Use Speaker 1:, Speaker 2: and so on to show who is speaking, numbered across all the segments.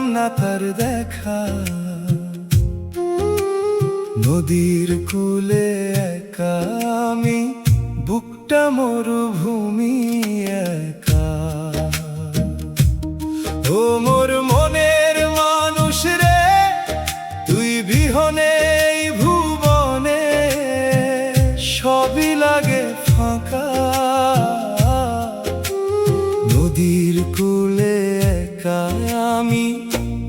Speaker 1: পেলাম না তার দেখা। নদীর কূলে একা আমি, বুকটা মরুভূমি একা। ও মোর মনের মানুষ রে, তুই বিহনে এই ভুবনে সবই লাগে ফাঁকা। নদীর কূলে একা আমি,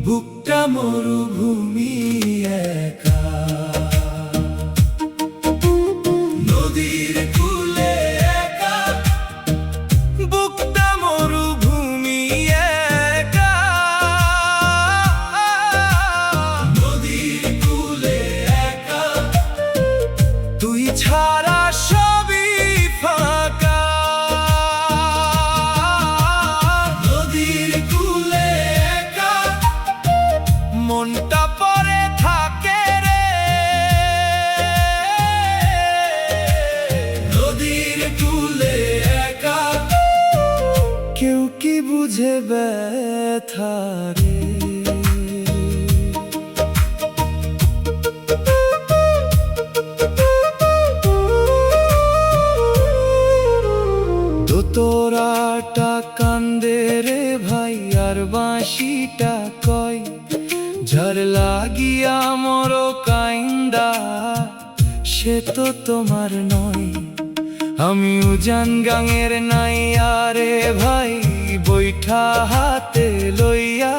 Speaker 1: বুকটা মরুভূমি একা। নদীর কূলে একা, বুকটা মরুভূমি একা। নদীর কূলে একা, তুই ছাড়া সবই ফাঁকা। নদীর কূলে একা, মনটা পড়ে থাকে রে। নদীর কূলে একা, কেউ কি বুঝে ব্যথা রে। দোতরাটা কান্দে রে ভাই, আর বাঁশিটা কয় ঝড় লাগিয়া মর কাইন্দা, সে তো তোমার নয়। আমি উজান গাঙের নাইয়া রে ভাই, বৈঠা হাতে লইয়া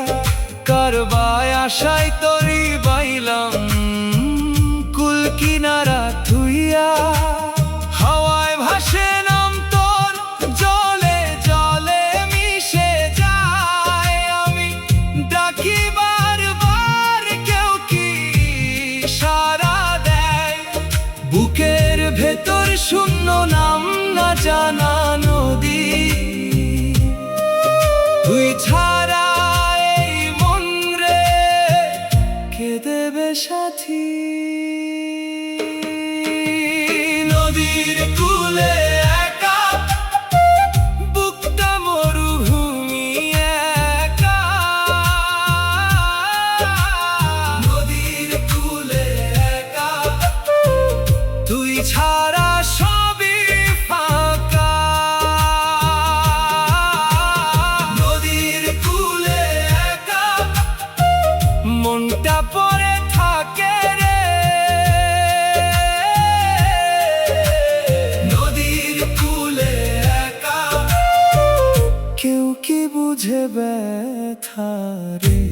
Speaker 1: কারবায় আশায় তরি বাইলাম কুল কিনারা থুইয়া। হাওয়ায় ভাসে নাম তোর, জলে জলে মিশে যায়। আমি ডাকি বারবার, কেউ কি সাড়া দেয়। বুকের ভেতর শূন্য, নাম না জানা নদী। তুই ছাড়া এই মন রে, কে দেবে সাথী। নদীর কূলে একা, বুকটা মরুভূমি একা। নদীর কূলে একা, তুই ছাড়া সবই ফাঁকা। নদীর কূলে একা, মনটা পড়ে থাকে রে। নদীর কূলে একা, কেউ কি বুঝে ব্যথা রে।